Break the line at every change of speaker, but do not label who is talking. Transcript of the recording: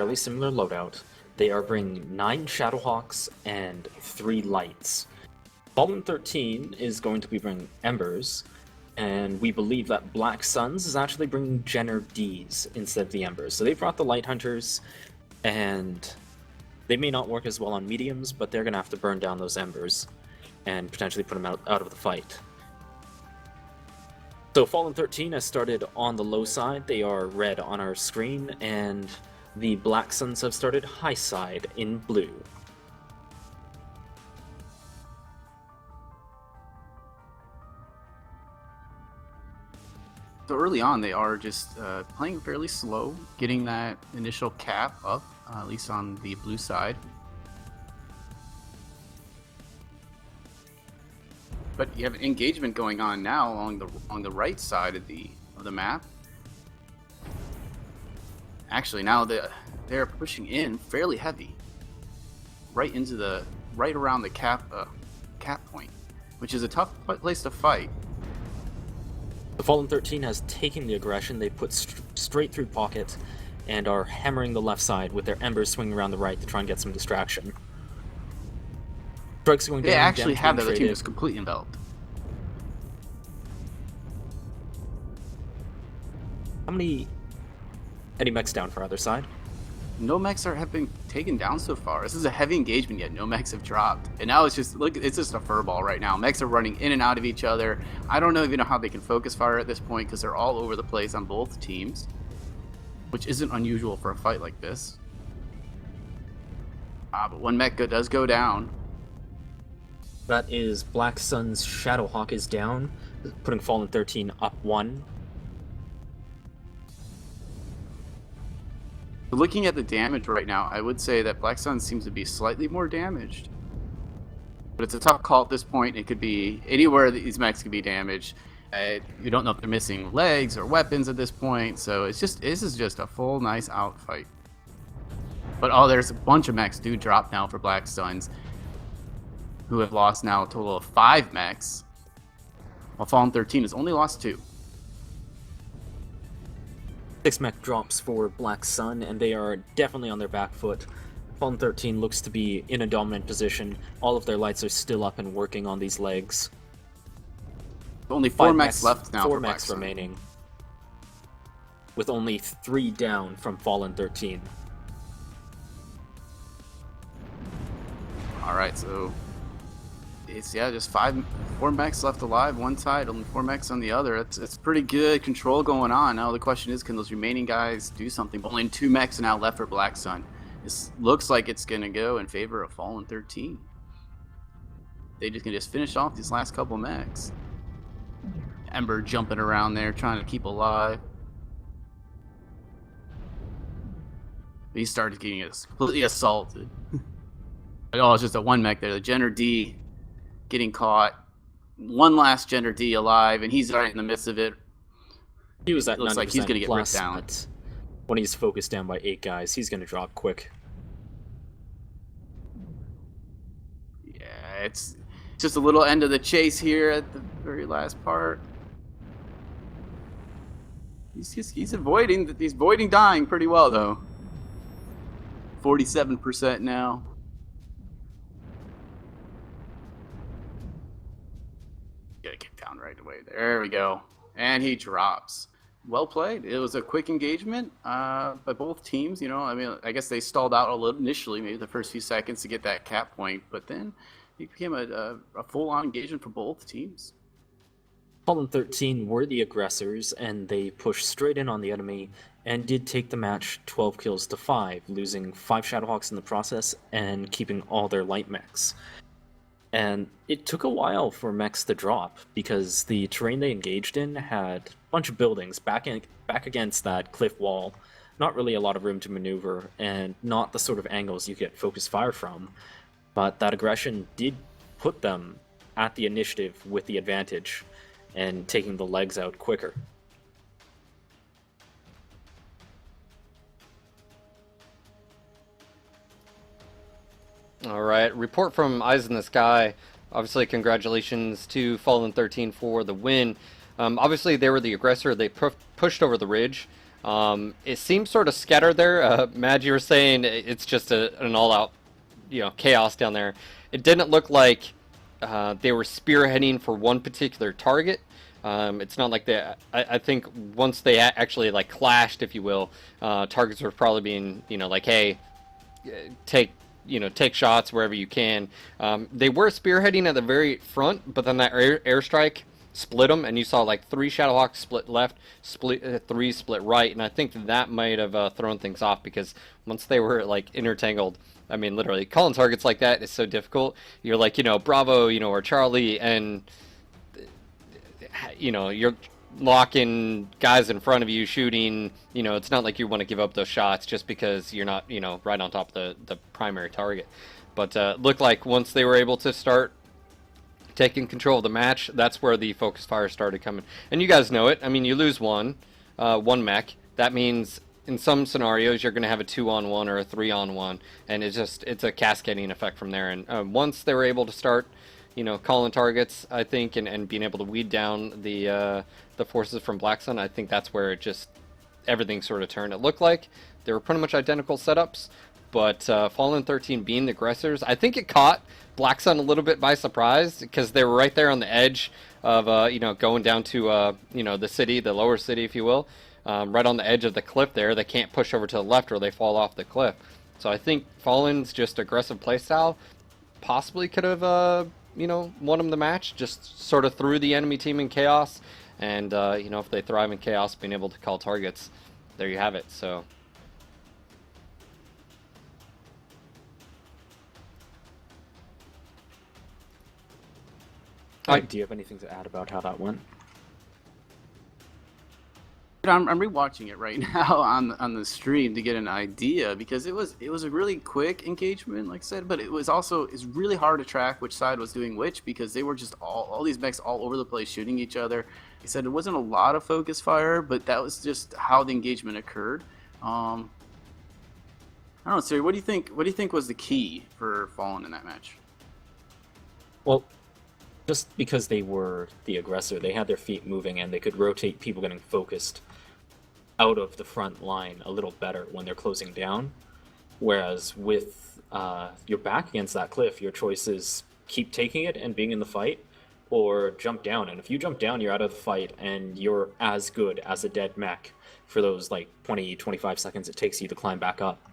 fairly similar loadout. They are bringing 9 Shadowhawks and 3 Lights. Fallen 13 is going to be bringing Embers, and we believe that Black Suns is actually bringing Jenner Ds instead of the Embers. So they brought the Light Hunters, and they may not work as well on mediums, but they're going to have to burn down those Embers and potentially put them out of the fight. So Fallen 13 has started on the low side. They are red on our screen, and the Black Suns have started high side in blue.
So early on, they are just playing fairly slow, getting that initial cap up, at least on the blue side. But you have engagement going on now along the right side of the map. Actually, now they're pushing in fairly heavy, right around the cap point, which is a tough place to fight.
The Fallen 13 has taken the aggression. They put straight through pocket and are hammering the left side with their Embers swinging around the right to try and get some distraction. Strikes going down.
They actually have the other team just completely enveloped.
How many mechs down for either side?
No mechs have been taken down so far. This is a heavy engagement, yet no mechs have dropped. And now it's just, look, it's just a furball right now. Mechs are running in and out of each other. I don't even know how they can focus fire at this point because they're all over the place on both teams, which isn't unusual for a fight like this. But one mech does go down.
That is Black Sun's Shadowhawk is down, putting Fallen 13 up 1.
Looking at the damage right now, I would say that Black Sun seems to be slightly more damaged. But it's a tough call at this point. It could be anywhere these mechs could be damaged. You don't know if they're missing legs or weapons at this point, so this is just a full nice out fight. But there's a bunch of mechs do drop now for Black Suns, who have lost now a total of 5 mechs, while Fallen 13 has only lost 2.
6 mech drops for Black Sun, and they are definitely on their back foot. Fallen 13 looks to be in a dominant position. All of their lights are still up and working on these legs.
Only 4 mechs left now.
4
for Black
mechs
Sun
remaining, with only 3 down from Fallen 13.
Alright, so it's just 4 mechs left alive one side, only 4 mechs on the other. It's pretty good control going on. Now the question is, can those remaining guys do something? But only 2 mechs are now left for Black Sun. This looks like it's gonna go in favor of Fallen 13. They can just finish off these last couple mechs. Ember jumping around there trying to keep alive. He started getting completely assaulted. It's just a 1 mech there. The Jenner D getting caught. One last Gender D alive, and he's right in the midst of it.
He was at
looks like he's gonna get ripped
plus,
down.
but when he's focused down by 8 guys, he's gonna drop quick.
Yeah, it's just a little end of the chase here at the very last part. He's avoiding dying pretty well though. 47% now. Gotta get down right away. There we go. And he drops. Well played. It was a quick engagement by both teams. I guess they stalled out a little initially, maybe the first few seconds to get that cap point, but then it became a full-on engagement for both teams.
Fallen 13 were the aggressors, and they pushed straight in on the enemy and did take the match 12 kills to 5, losing 5 Shadowhawks in the process and keeping all their light mechs. And it took a while for mechs to drop, because the terrain they engaged in had a bunch of buildings back against that cliff wall, not really a lot of room to maneuver, and not the sort of angles you get focused fire from. But that aggression did put them at the initiative with the advantage, and taking the legs out quicker.
All right, report from Eyes in the Sky. Obviously, congratulations to Fallen 13 for the win. Obviously, they were the aggressor. They pushed over the ridge. It seems sort of scattered there. Mad, you were saying it's just an all-out, chaos down there. It didn't look like they were spearheading for one particular target. It's not like they. I think once they actually like clashed, if you will, targets were probably being, like, hey, take shots wherever you can. They were spearheading at the very front, but then that airstrike split them, and you saw like 3 Shadowhawks split left, 3 split right, and I think that might have thrown things off, because once they were like intertangled, I mean, literally calling targets like that is so difficult. You're like, Bravo, or Charlie, and you're locking guys in front of you shooting. It's not like you want to give up those shots just because you're not, right on top of the primary target. But looked like once they were able to start taking control of the match, that's where the focus fire started coming. And you guys know it. I mean, you lose one mech. That means in some scenarios you're going to have a 2-on-1 or a 3-on-1, and it's a cascading effect from there. And once they were able to start, calling targets, I think, and being able to weed down the forces from Black Sun, I think that's where everything sort of turned. It looked like they were pretty much identical setups, but Fallen 13 being the aggressors, I think it caught Black Sun a little bit by surprise, because they were right there on the edge of going down to the city, the lower city, if you will, right on the edge of the cliff there. They can't push over to the left or they fall off the cliff. So I think Fallen's just aggressive playstyle possibly could have won them the match, just sort of threw the enemy team in chaos, and if they thrive in chaos, being able to call targets, there you have it. So
Do you have anything to add about how that went?
I'm rewatching it right now on the stream to get an idea, because it was a really quick engagement, like I said, but it's really hard to track which side was doing which, because they were just all these mechs all over the place shooting each other. Like I said, it wasn't a lot of focus fire, but that was just how the engagement occurred. I don't know, Siri, what do you think was the key for Fallen in that match?
Well, just because they were the aggressor, they had their feet moving and they could rotate people getting focused out of the front line a little better when they're closing down. Whereas with your back against that cliff, your choice is keep taking it and being in the fight, or jump down. And if you jump down, you're out of the fight and you're as good as a dead mech for those like 20-25 seconds it takes you to climb back up.